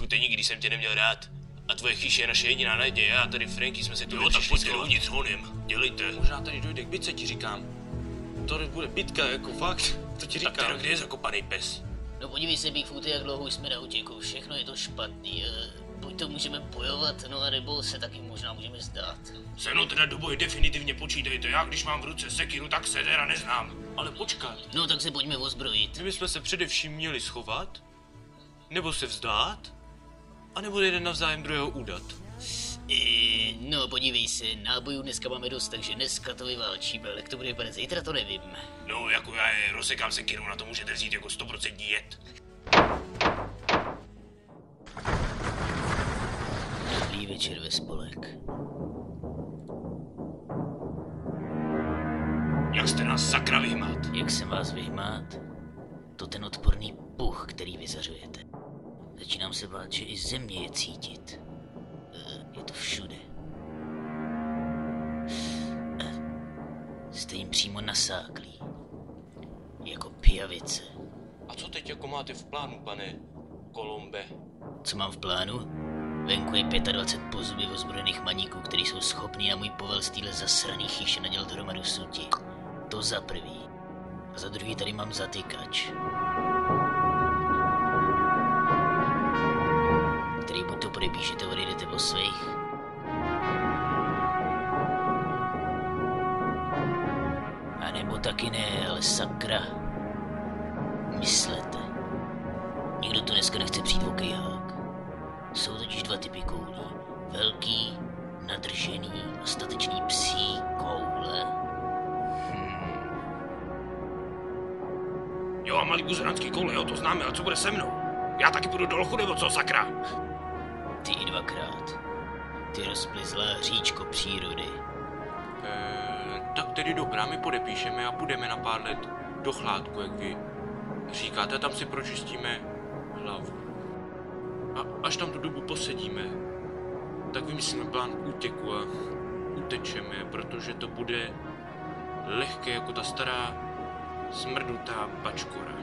Bigfoote, nikdy jsem tě neměl rád. A tvoje chyše je naše jediná naděje, já tady Franky jsme se tu tak pojďte dovnitř honem, dělejte. Možná tady dojde k bitce, ti říkám. To bude bitka, jako fakt, to ti říkám. Tak teda kde je zakopaný pes? No podívej se, Bigfoote, jak dlouho jsme na útěku, všechno je to špatný. Buď to můžeme bojovat, no a nebo se taky možná můžeme zdát. Se mnou teda do boje definitivně počítejte, já když mám v ruce sekiru, tak se teda neznám. Ale počkat. No tak se pojďme ozbrojit. My bychom se především měli schovat, nebo se vzdát, anebo jeden navzájem druhého udat. No podívej se, nábojů dneska máme dost, takže dneska to vyválčíme, ale jak to bude vypadat zítra, to nevím. No jako já je rozsekám sekiru, na to můžete vzít jako 100% jed. Dobrý večer ve spolek. Jak jste nás sakra vyhmát? Jak jsem vás vyhmát? To ten odporný puch, který vyzařujete. Začínám se bát, že i země je cítit. Je to všude. Jste jim přímo nasáklí. Jako pijavice. A co teď jako máte v plánu, pane Kolombe? Co mám v plánu? Venku je 25 pozuby ozbrojených maníků, kteří jsou schopní na můj povel z téhle zasraný chyše nadělat hromadu suti. To za prvý. A za druhý tady mám zatykač. Který buď to podepíšete, odejdete po svých. A nebo taky ne, ale sakra. Myslete. Nikdo tu dneska nechce přijít o kejhák. Jsou totiž dva typy koulí. Velký, nadržený a statečný psí koule. Jo, a malý buzerantský koule, jo, to známe, ale co bude se mnou? Já taky půjdu do lochu, nebo co, sakra? Ty i dvakrát. Ty rozplizlá hříčko přírody. Tak tedy dobrá, my podepíšeme a půjdeme na pár let do chládku, jak vy říkáte, tam si pročistíme hlavu. A až tam tu dobu posedíme, tak vymyslíme plán útěku a utečeme, protože to bude lehké jako ta stará smrdutá bačkora.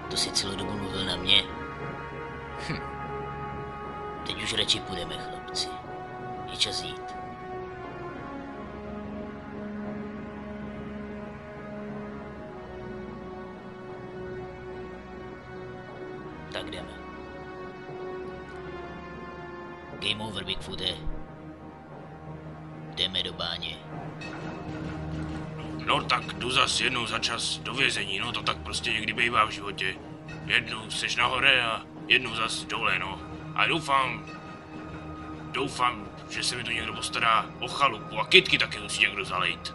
To si celou dobu mluvil na mě? Teď už radši půjdeme, chlapci. Je čas jít. Tak jdeme. Game over, Bigfoote. Jdeme do báně. No tak jdu zas jednou za čas do vězení, no to tak prostě někdy bývá v životě. Jednou seš nahoře a jednou zas dole, no. A doufám, že se mi tu někdo postará o chalupu a kytky taky musí někdo zalejt.